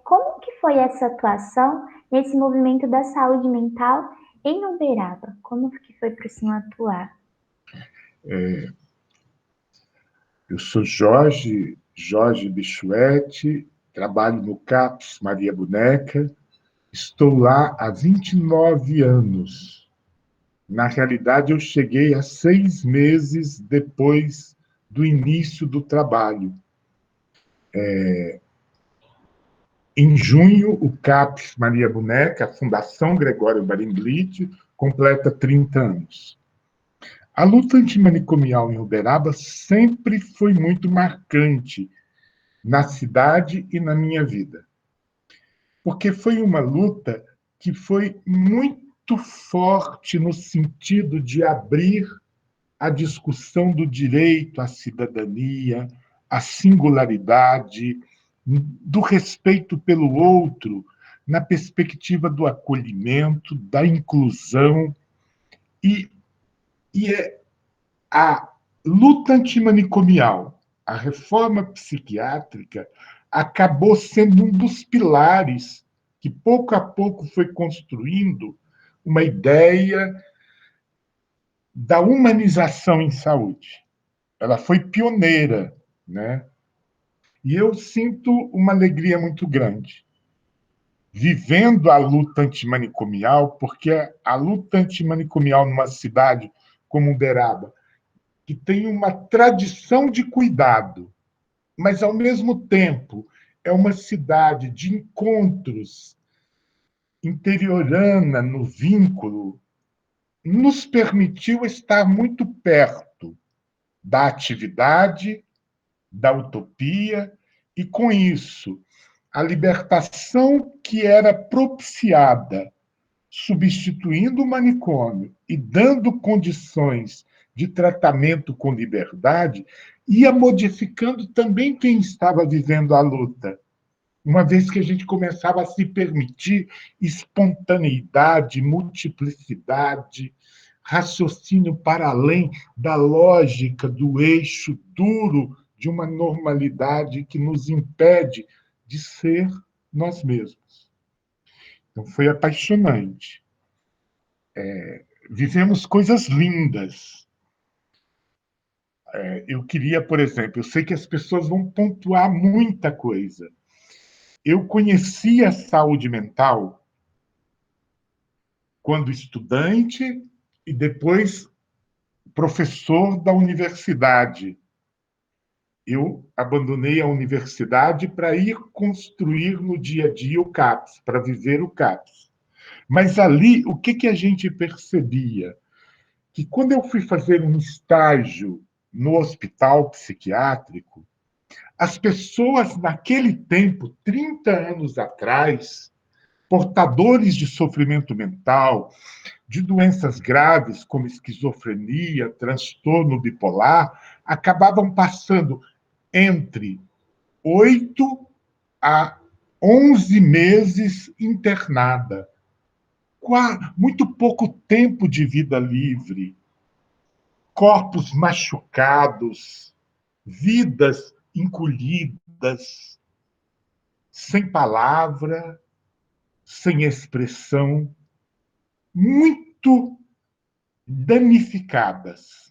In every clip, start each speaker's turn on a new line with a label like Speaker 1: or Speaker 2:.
Speaker 1: Como que foi essa atuação nesse movimento da saúde mental em Uberaba? Como que foi para o senhor atuar?
Speaker 2: Eu sou Jorge Bichuete, trabalho no CAPS Maria Boneca, estou lá há 29 anos. Na realidade, eu cheguei a 6 meses depois do início do trabalho. Em junho, o CAPS Maria Boneca, a Fundação Gregório Barenglid, completa 30 anos. A luta antimanicomial em Uberaba sempre foi muito marcante na cidade e na minha vida, porque foi uma luta que foi muito forte no sentido de abrir a discussão do direito à cidadania, à singularidade, do respeito pelo outro, na perspectiva do acolhimento, da inclusão, e, e a luta antimanicomial, a reforma psiquiátrica, acabou sendo um dos pilares que, pouco a pouco, foi construindo uma ideia da humanização em saúde. Ela foi pioneira, né? E eu sinto uma alegria muito grande vivendo a luta antimanicomial, porque a luta antimanicomial numa cidade como Uberaba, que tem uma tradição de cuidado, mas, ao mesmo tempo, é uma cidade de encontros interiorana no vínculo, nos permitiu estar muito perto da atividade, da utopia, e, com isso, a libertação que era propiciada substituindo o manicômio e dando condições de tratamento com liberdade, ia modificando também quem estava vivendo a luta, uma vez que a gente começava a se permitir espontaneidade, multiplicidade, raciocínio para além da lógica do eixo duro de uma normalidade que nos impede de ser nós mesmos. Então, foi apaixonante. Vivemos coisas lindas. Eu queria, por exemplo, eu sei que as pessoas vão pontuar muita coisa. Eu conheci a saúde mental quando estudante e depois professor da universidade. Eu abandonei a universidade para ir construir no dia a dia o CAPS, para viver o CAPS. Mas ali, o que a gente percebia? Que quando eu fui fazer um estágio no hospital psiquiátrico, as pessoas naquele tempo, 30 anos atrás, portadores de sofrimento mental, de doenças graves como esquizofrenia, transtorno bipolar, acabavam passando entre 8 a 11 meses internada. Muito pouco tempo de vida livre, corpos machucados, vidas encolhidas, sem palavra, sem expressão, muito danificadas.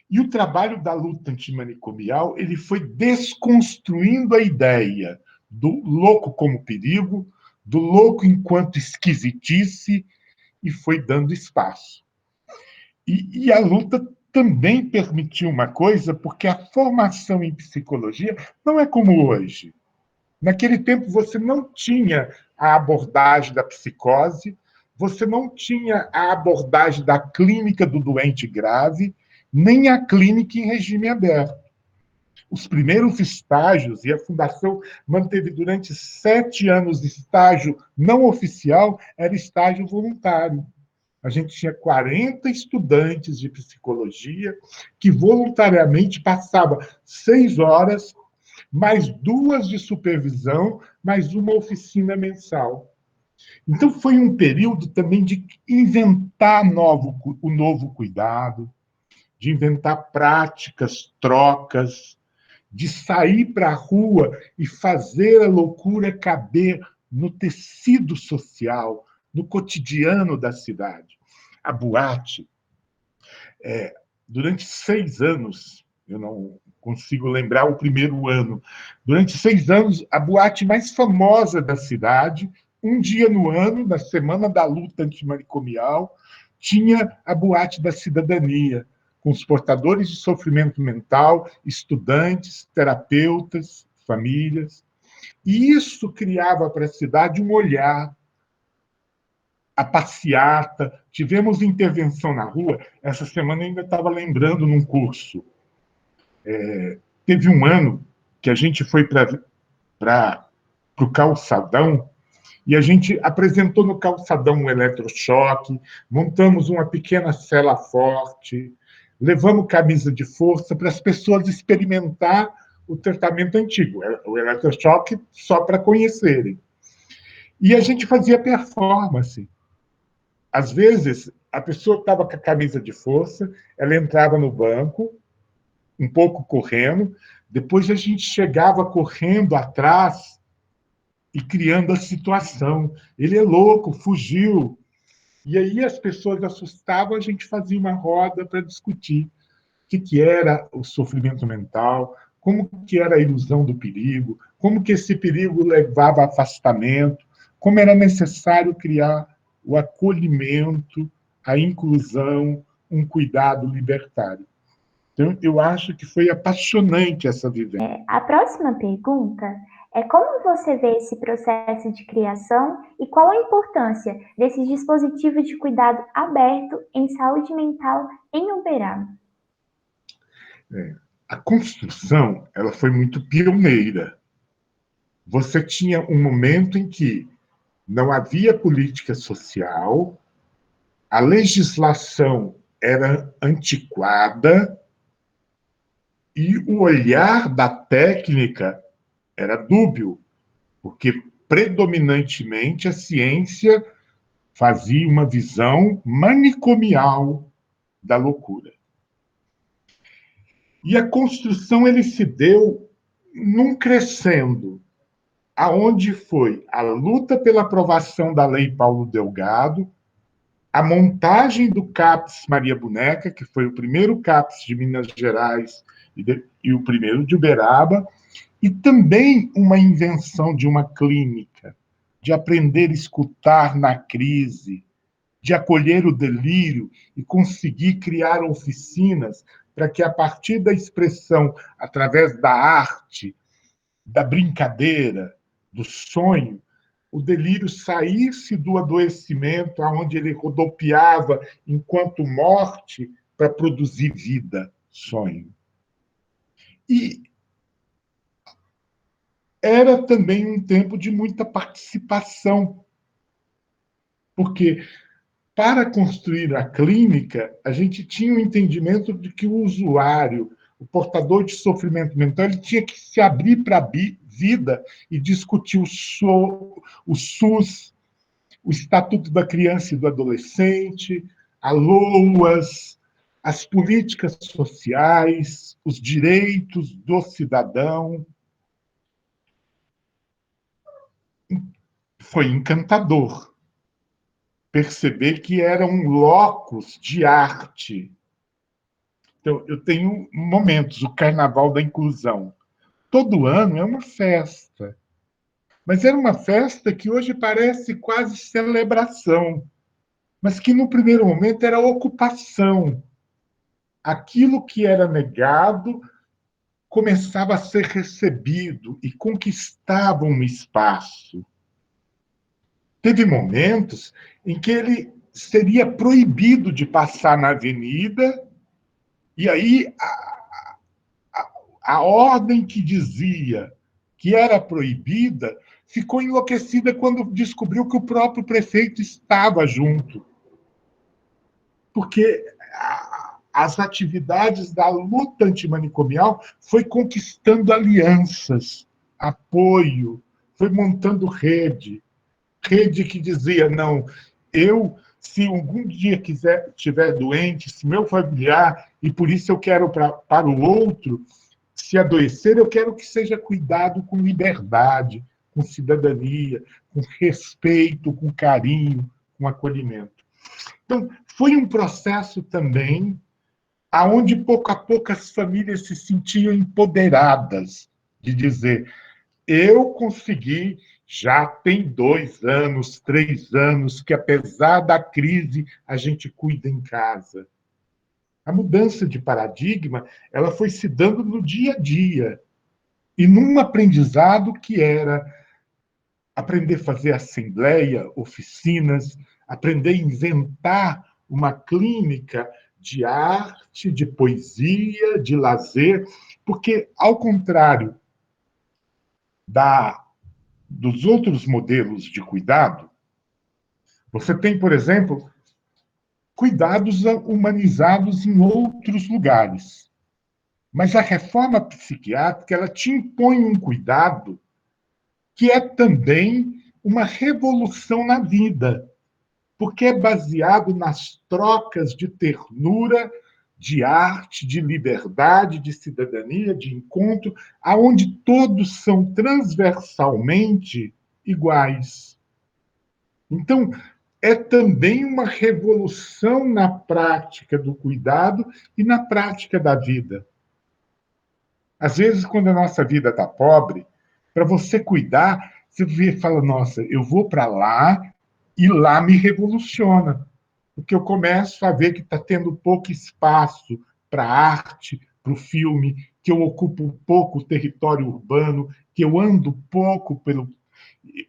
Speaker 2: E o trabalho da luta antimanicomial ele foi desconstruindo a ideia do louco como perigo, do louco enquanto esquisitice, e foi dando espaço. E a luta também permitiu uma coisa, porque a formação em psicologia não é como hoje. Naquele tempo, você não tinha a abordagem da psicose, você não tinha a abordagem da clínica do doente grave, nem a clínica em regime aberto. Os primeiros estágios, e a Fundação manteve durante 7 anos estágio não oficial, era estágio voluntário. A gente tinha 40 estudantes de psicologia que voluntariamente passavam 6 horas, mais 2 de supervisão, mais uma oficina mensal. Então, foi um período também de inventar o novo cuidado, de inventar práticas, trocas, de sair para a rua e fazer a loucura caber no tecido social, no cotidiano da cidade. A boate, durante 6 anos, eu não consigo lembrar o primeiro ano, durante 6 anos, a boate mais famosa da cidade, um dia no ano, na Semana da Luta Antimanicomial, tinha a Boate da Cidadania, com os portadores de sofrimento mental, estudantes, terapeutas, famílias. E isso criava para a cidade um olhar, a passeata, tivemos intervenção na rua. Essa semana eu ainda estava lembrando num curso. Teve um ano que a gente foi para o calçadão e a gente apresentou no calçadão um eletrochoque, montamos uma pequena cela forte, levamos camisa de força para as pessoas experimentar o tratamento antigo, o eletrochoque só para conhecerem. E a gente fazia performance. Às vezes, a pessoa estava com a camisa de força, ela entrava no banco, um pouco correndo, depois a gente chegava correndo atrás e criando a situação. Ele é louco, fugiu. E aí as pessoas assustavam, a gente fazia uma roda para discutir o que era o sofrimento mental, como que era a ilusão do perigo, como que esse perigo levava a afastamento, como era necessário criar o acolhimento, a inclusão, um cuidado libertário. Então, eu acho que foi apaixonante essa vivência.
Speaker 1: A próxima pergunta é como você vê esse processo de criação e qual a importância desses dispositivos de cuidado aberto em saúde mental em Uberaba?
Speaker 2: A construção, ela foi muito pioneira. Você tinha um momento em que não havia política social, a legislação era antiquada e o olhar da técnica era dúbio, porque predominantemente a ciência fazia uma visão manicomial da loucura. E a construção ele se deu num crescendo, aonde foi a luta pela aprovação da Lei Paulo Delgado, a montagem do CAPS Maria Boneca, que foi o primeiro CAPS de Minas Gerais e o primeiro de Uberaba, e também uma invenção de uma clínica, de aprender a escutar na crise, de acolher o delírio e conseguir criar oficinas para que, a partir da expressão, através da arte, da brincadeira, do sonho, o delírio saísse do adoecimento, aonde ele rodopiava enquanto morte para produzir vida, sonho. E era também um tempo de muita participação, porque para construir a clínica, a gente tinha o entendimento de que o usuário, o portador de sofrimento mental, ele tinha que se abrir para a vida e discutir o SUS, o Estatuto da Criança e do Adolescente, a LOAS, as políticas sociais, os direitos do cidadão. Foi encantador perceber que era um locus de arte. Então, eu tenho momentos, o Carnaval da Inclusão. Todo ano é uma festa, mas era uma festa que hoje parece quase celebração, mas que no primeiro momento era ocupação. Aquilo que era negado começava a ser recebido e conquistava um espaço. Teve momentos em que ele seria proibido de passar na avenida, e aí a ordem que dizia que era proibida ficou enlouquecida quando descobriu que o próprio prefeito estava junto. Porque as atividades da luta antimanicomial foi conquistando alianças, apoio, foi montando rede que dizia, não, se algum dia estiver doente, se meu familiar, e por isso eu quero para o outro, Se adoecer, eu quero que seja cuidado com liberdade, com cidadania, com respeito, com carinho, com acolhimento. Então, foi um processo também aonde pouco a pouco as famílias se sentiam empoderadas de dizer: eu consegui, já tem 2 anos, 3 anos, que apesar da crise, a gente cuida em casa. A mudança de paradigma, ela foi se dando no dia a dia, e num aprendizado que era aprender a fazer assembleia, oficinas, aprender a inventar uma clínica de arte, de poesia, de lazer, porque, ao contrário dos outros modelos de cuidado, você tem, por exemplo, cuidados humanizados em outros lugares. Mas a reforma psiquiátrica, ela te impõe um cuidado que é também uma revolução na vida, porque é baseado nas trocas de ternura, de arte, de liberdade, de cidadania, de encontro, aonde todos são transversalmente iguais. Então, é também uma revolução na prática do cuidado e na prática da vida. Às vezes, quando a nossa vida está pobre, para você cuidar, você fala: nossa, eu vou para lá e lá me revoluciona. Porque eu começo a ver que está tendo pouco espaço para a arte, para o filme, que eu ocupo pouco o território urbano, que eu ando pouco pelo.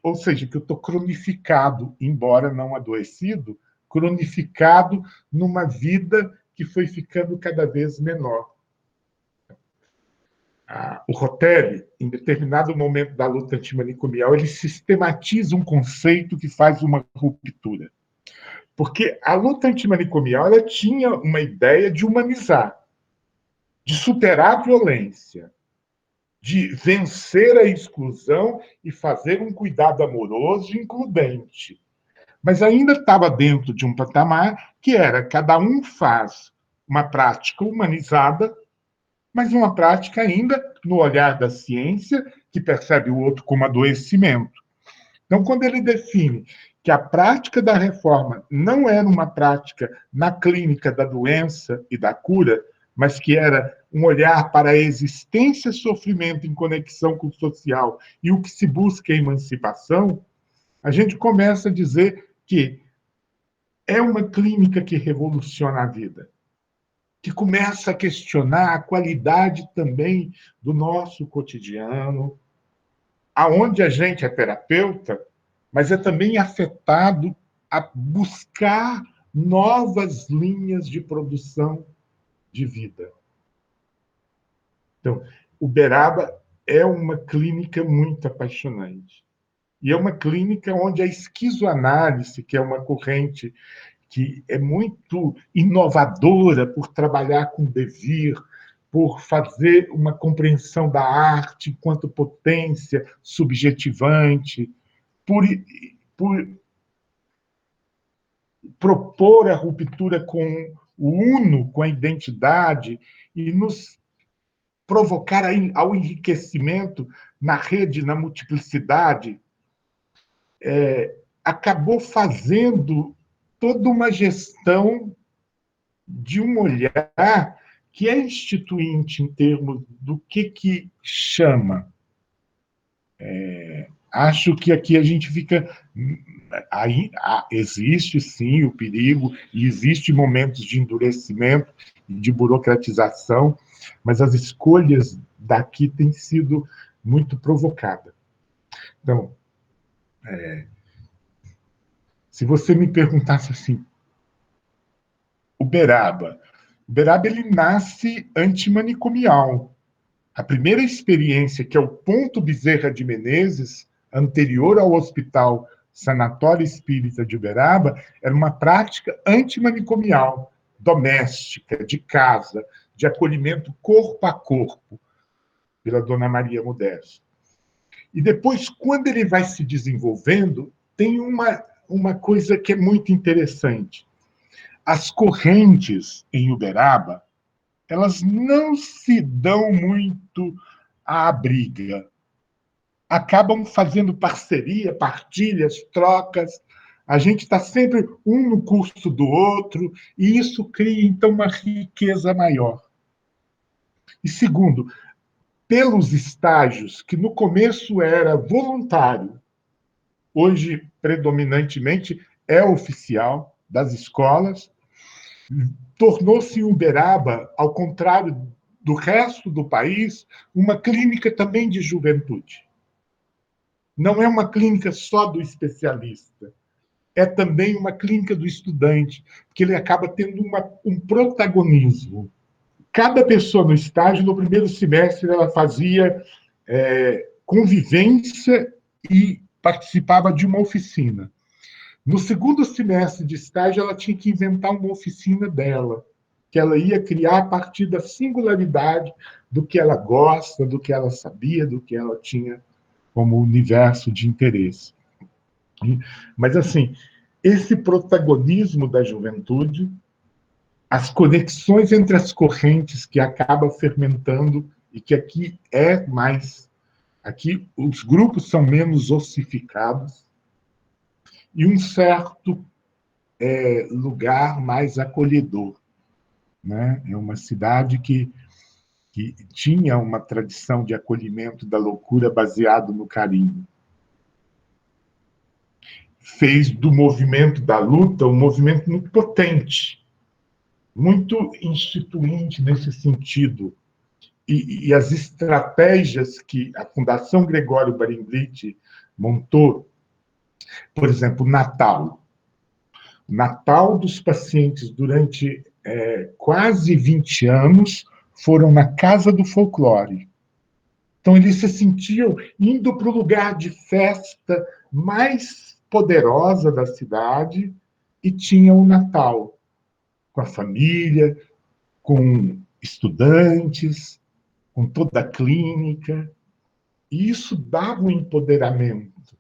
Speaker 2: Ou seja, que eu estou cronificado, embora não adoecido, cronificado numa vida que foi ficando cada vez menor. O Rotelli, em determinado momento da luta antimanicomial, ele sistematiza um conceito que faz uma ruptura. Porque a luta antimanicomial ela tinha uma ideia de humanizar, de superar a violência, de vencer a exclusão e fazer um cuidado amoroso e includente. Mas ainda estava dentro de um patamar que era: cada um faz uma prática humanizada, mas uma prática ainda no olhar da ciência, que percebe o outro como adoecimento. Então, quando ele define que a prática da reforma não era uma prática na clínica da doença e da cura, mas que era um olhar para a existência e sofrimento em conexão com o social e o que se busca é a emancipação, a gente começa a dizer que é uma clínica que revoluciona a vida, que começa a questionar a qualidade também do nosso cotidiano, aonde a gente é terapeuta, mas é também afetado a buscar novas linhas de produção de vida. Então, Uberaba é uma clínica muito apaixonante. E é uma clínica onde a esquizoanálise, que é uma corrente que é muito inovadora por trabalhar com devir, por fazer uma compreensão da arte enquanto potência subjetivante, por propor a ruptura com o uno, com a identidade, e nos provocar ao enriquecimento na rede, na multiplicidade, acabou fazendo toda uma gestão de um olhar que é instituinte em termos do que chama. Acho que aqui a gente fica. Existe sim o perigo, e existe momentos de endurecimento e de burocratização, mas as escolhas daqui têm sido muito provocadas. Então, se você me perguntasse assim, Uberaba ele nasce antimanicomial. A primeira experiência, que é o Ponto Bezerra de Menezes, anterior ao Hospital Sanatório Espírita de Uberaba, era uma prática antimanicomial, doméstica, de casa, de acolhimento corpo a corpo, pela Dona Maria Modesto. E depois, quando ele vai se desenvolvendo, tem uma coisa que é muito interessante. As correntes em Uberaba, elas não se dão muito à briga. Acabam fazendo parceria, partilhas, trocas. A gente está sempre um no curso do outro, e isso cria, então, uma riqueza maior. E segundo, pelos estágios, que no começo era voluntário, hoje, predominantemente, é oficial das escolas, tornou-se Uberaba, ao contrário do resto do país, uma clínica também de juventude. Não é uma clínica só do especialista, é também uma clínica do estudante, porque ele acaba tendo um protagonismo. Cada pessoa no estágio, no primeiro semestre, ela fazia convivência e participava de uma oficina. No segundo semestre de estágio, ela tinha que inventar uma oficina dela, que ela ia criar a partir da singularidade do que ela gosta, do que ela sabia, do que ela tinha como universo de interesse. Mas, assim, esse protagonismo da juventude, as conexões entre as correntes que acaba fermentando, e que aqui é mais... Aqui os grupos são menos ossificados, e um certo lugar mais acolhedor, né? É uma cidade que tinha uma tradição de acolhimento da loucura baseado no carinho. Fez do movimento da luta um movimento muito potente, muito instituinte nesse sentido. E as estratégias que a Fundação Gregório Barenglite montou, por exemplo, Natal. Natal dos pacientes durante quase 20 anos foram na Casa do Folclore. Então, eles se sentiam indo para o lugar de festa mais poderosa da cidade, e tinham o Natal, com a família, com estudantes, com toda a clínica. E isso dava um empoderamento.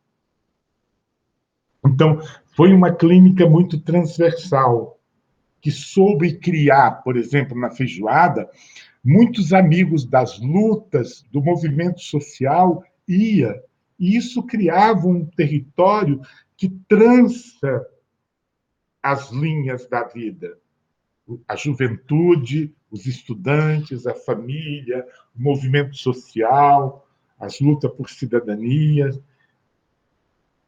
Speaker 2: Então, foi uma clínica muito transversal, que soube criar, por exemplo, na Feijoada, muitos amigos das lutas, do movimento social, e isso criava um território que trança as linhas da vida. A juventude, os estudantes, a família, o movimento social, as lutas por cidadania,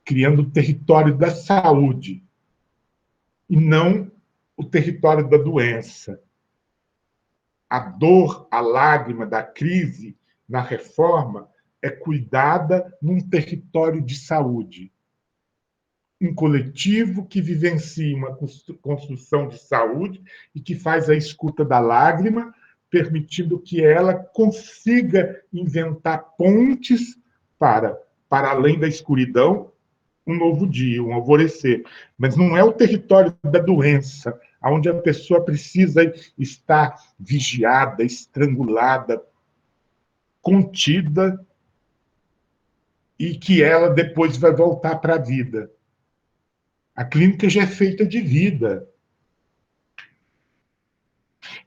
Speaker 2: criando o território da saúde, e não o território da doença. A dor, a lágrima da crise na reforma é cuidada num território de saúde. Um coletivo que vivencia uma construção de saúde e que faz a escuta da lágrima, permitindo que ela consiga inventar pontes para além da escuridão, um novo dia, um alvorecer. Mas não é o território da doença, onde a pessoa precisa estar vigiada, estrangulada, contida, e que ela depois vai voltar para a vida. A clínica já é feita de vida.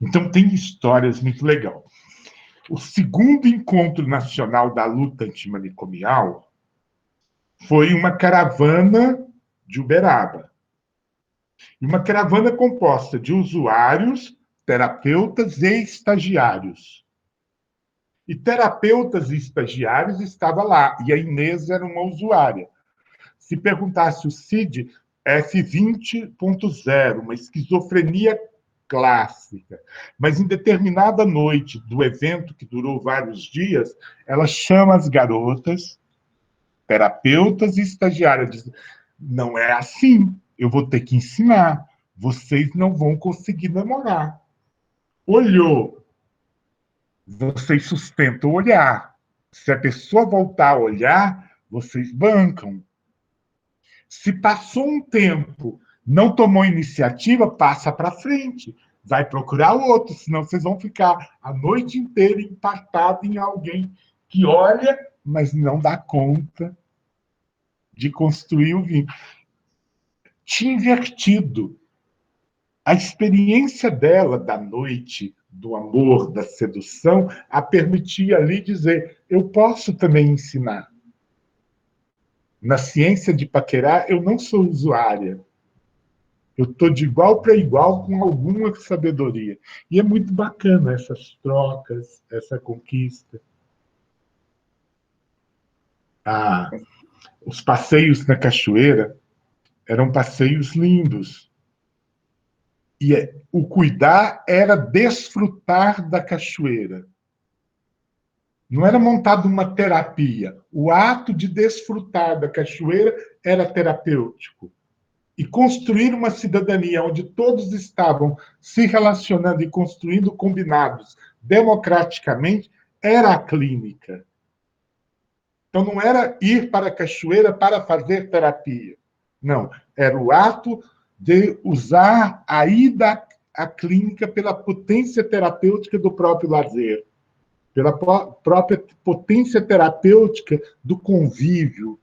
Speaker 2: Então, tem histórias muito legais. O segundo encontro nacional da luta antimanicomial foi uma caravana de Uberaba. E uma caravana composta de usuários, terapeutas e estagiários. E terapeutas e estagiários estavam lá, e a Inês era uma usuária. Se perguntasse o CID, F20.0, uma esquizofrenia clássica. Mas em determinada noite do evento, que durou vários dias, ela chama as garotas, terapeutas e estagiárias, diz: não é assim, eu vou ter que ensinar, vocês não vão conseguir namorar. Olhou, vocês sustentam o olhar. Se a pessoa voltar a olhar, vocês bancam. Se passou um tempo, não tomou iniciativa, passa para frente. Vai procurar outro, senão vocês vão ficar a noite inteira empatados em alguém que olha, mas não dá conta de construir o vínculo. Tinha invertido. A experiência dela da noite, do amor, da sedução, a permitia ali dizer: eu posso também ensinar. Na ciência de paquerar, eu não sou usuária. Eu estou de igual para igual com alguma sabedoria. E é muito bacana essas trocas, essa conquista. Os passeios na cachoeira eram passeios lindos. E o cuidar era desfrutar da cachoeira. Não era montado uma terapia. O ato de desfrutar da cachoeira era terapêutico. E construir uma cidadania onde todos estavam se relacionando e construindo combinados democraticamente era a clínica. Então, não era ir para a cachoeira para fazer terapia. Não, era o ato de usar a ida à clínica pela potência terapêutica do próprio lazer, pela própria potência terapêutica do convívio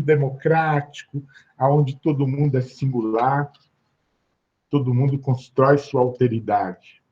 Speaker 2: democrático, onde todo mundo é singular, todo mundo constrói sua alteridade.